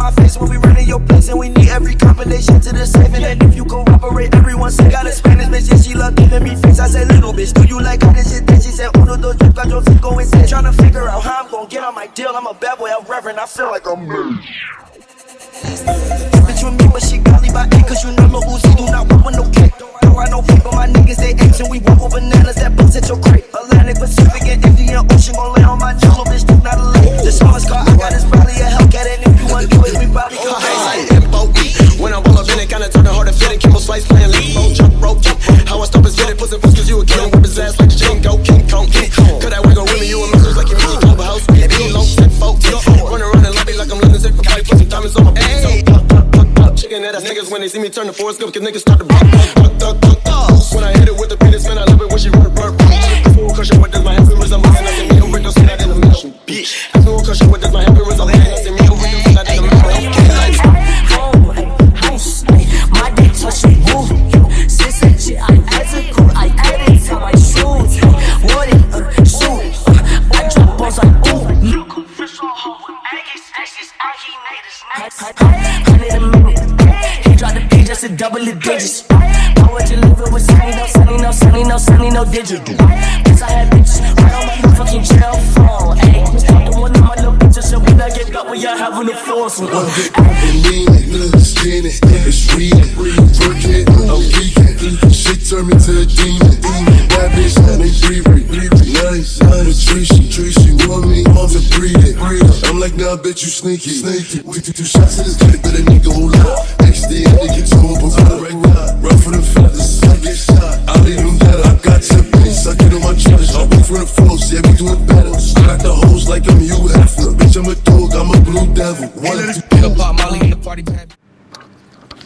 my face when we running your place, and we need every combination to the safe. And then if you cooperate, everyone say got a Spanish bitch, yeah, she love giving me face. I said, little bitch, do you like how this shit? Then she said, uno, dos, tres, cuatro, cinco, and six. Tryna figure out how I'm gon' get on my deal. I'm a bad boy, I'm reverend, I feel like I'm me. Bitch with me, but she got me by 8, cause you know Lil Uzi do not want with no cake. Don't ride no paper, my niggas they apes, and we walk with bananas that bust at your crate. Atlantic, Pacific, and Indian Ocean gon' lay on my jello, bitch, do not a lake. The smallest car I got is probably a Hellcat, and if you want to do it, we probably go crazy. When I roll up in it, kinda turn it hard to fit it. Kimbo Slice playing lead, rope, jump. How I stop is fit it, pussy puss, cause you a kid, whip his ass like the Jingo, King Kong. Cut that wig on with me, you a mix like you mean. Club house, we be long, 10 folk. Run around and lobby like I'm London, sick for fight, pussy, diamonds on my face. Chicken at us niggas when they see me turn the Forrest Gump, cause niggas start to when I hit it with the penis, man, I love it when she run a burp. Full cushion, what does my happy result? I'm saying, me over, don't say that in the middle. Bitch, full cushion, what does my happy result? I'm saying, me over, don't say that in the middle. My dick touch me, move. Since that shit, I ethical, I edit how I shoot. What it, shoot. I drop balls like, ooh. You could fish on her with Aggies, I need a minute. He dropped the page just to double the digits. I want you living with sunny, no digital. Cause I had bitches right on my fucking jail phone. Ayy, the one of my little bitches, so when I get got when you're having a force. One big look, skinny, it's reading, work it, I'm geeking. Shit turned me to a demon. That bitch named Bree, nice, Tracy, want me, I'm to breathe it. I'm like, nah, I bet you sneaky. We took 2 shots to this dick, but a nigga hold up. XD, nigga told me, run for the fellas, I get shot. I leave them better, I got 10 pins, I get on my challenge. I'll wait for the flows, yeah, we doing better. Got the hoes like I'm Hugh Hefner. Bitch, I'm a dog, I'm a blue devil.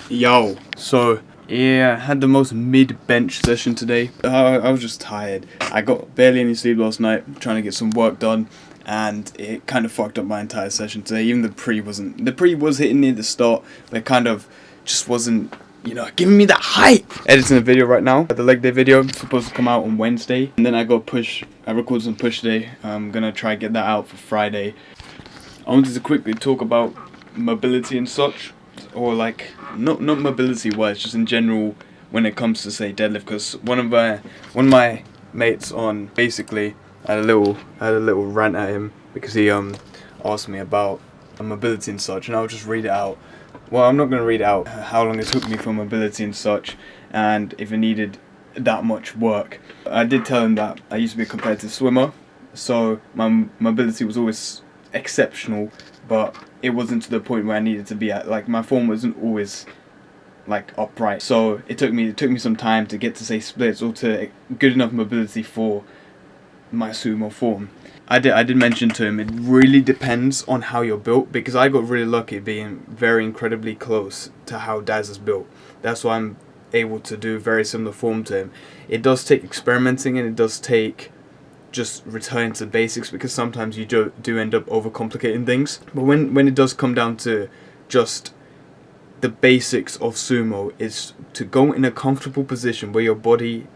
Yo, so yeah, I had the most mid-bench session today. I was just tired. I got barely any sleep last night trying to get some work done, and it kind of fucked up my entire session today. Even the pre was hitting me at the start, but it kind of just wasn't, you know, giving me that hype. Editing a video right now, the leg day video, it's supposed to come out on Wednesday, and then I recorded some push today. I'm gonna try and get that out for Friday. I wanted to quickly talk about mobility and such, or like not mobility wise, just in general when it comes to say deadlift, because one of my mates on, basically I had a little rant at him because he asked me about mobility and such, and I'll just read it out. Well, I'm not going to read it out how long it took me for mobility and such, and if it needed that much work. I did tell him that I used to be a competitive swimmer, so my mobility was always exceptional, but it wasn't to the point where I needed to be at. Like, my form wasn't always like upright, so it took me some time to get to say splits or to good enough mobility for my sumo form. I did mention to him it really depends on how you're built, because I got really lucky being very incredibly close to how Daz is built. That's why I'm able to do very similar form to him. It does take experimenting, and it does take just returning to the basics, because sometimes you do end up overcomplicating things. But when it does come down to just the basics of sumo, is to go in a comfortable position where your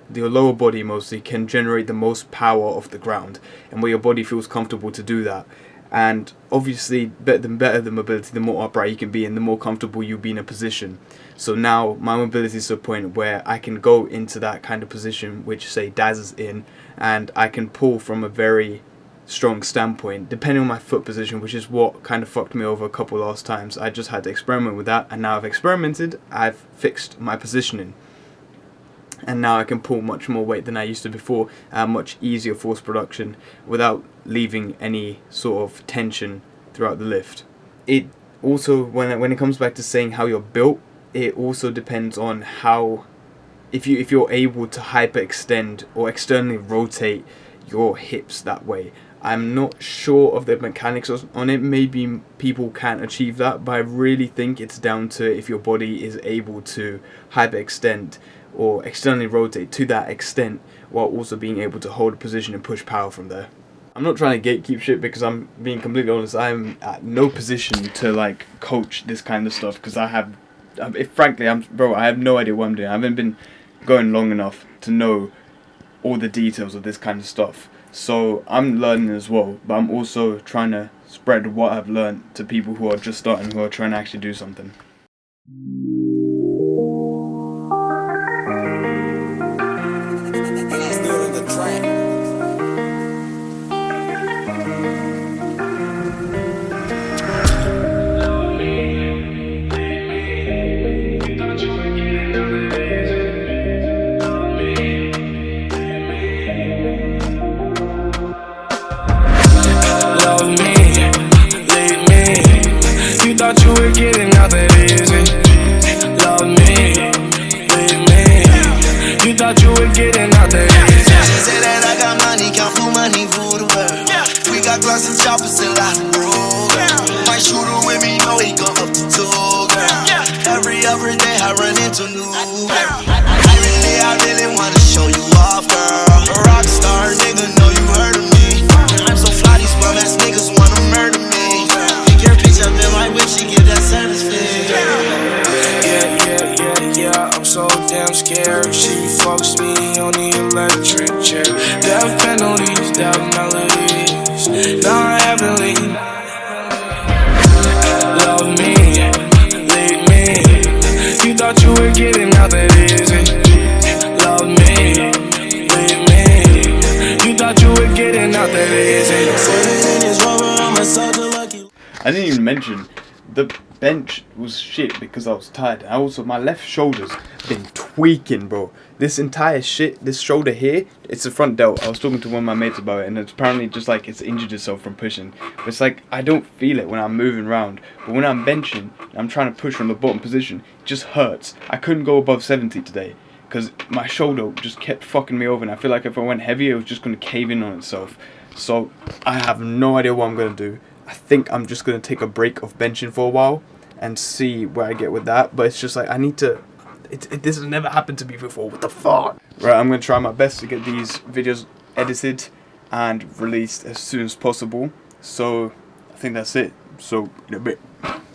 lower body mostly can generate the most power off the ground, and where your body feels comfortable to do that. And obviously better the mobility, the more upright you can be and the more comfortable you'll be in a position. So now my mobility is to a point where I can go into that kind of position which say Daz is in, and I can pull from a very strong standpoint depending on my foot position, which is what kind of fucked me over a couple last times. I just had to experiment with that, and now I've experimented, I've fixed my positioning, and now I can pull much more weight than I used to before, much easier force production without leaving any sort of tension throughout the lift. It also, when it comes back to saying how you're built, it also depends on how, if you're able to hyperextend or externally rotate your hips that way. I'm not sure of the mechanics on it. Maybe people can achieve that, but I really think it's down to if your body is able to hyperextend or externally rotate to that extent while also being able to hold a position and push power from there. I'm not trying to gatekeep shit, because I'm being completely honest, I'm at no position to like coach this kind of stuff, because frankly, I have no idea what I'm doing. I haven't been going long enough to know all the details of this kind of stuff. So I'm learning as well, but I'm also trying to spread what I've learned to people who are just starting, who are trying to actually do something. Thought you were getting out that easy. Love me, leave me. You thought you were getting out that easy. She said that I got money, count for money, for the world. We got glass and choppers and lots of roll. My shooter with me, know he go up to two, girl. Every other day I run into new. I really wanna show you off, girl. A rock star, nigga, know you heard of me. I'm so fly, these bum ass niggas wanna murder me. Up in my whip, she get that satisfaction. Yeah, I'm so damn scared. She fucks me on the electric chair. Death penalties, death melodies. Not heavenly. Love me, leave me. You thought you were getting out that easy. Love me, leave me. You thought you were getting out that easy. I didn't even mention the bench was shit because I was tired. And also my left shoulder's been tweaking, bro. This entire shit, this shoulder here, it's the front delt. I was talking to one of my mates about it, and it's apparently just like it's injured itself from pushing. But it's like I don't feel it when I'm moving around, but when I'm benching, I'm trying to push from the bottom position, it just hurts. I couldn't go above 70 today because my shoulder just kept fucking me over, and I feel like if I went heavier, it was just going to cave in on itself. So I have no idea what I'm going to do. I think I'm just going to take a break of benching for a while and see where I get with that. But it's just like I need to... This has never happened to me before. What the fuck? Right, I'm going to try my best to get these videos edited and released as soon as possible. So I think that's it. So in a bit.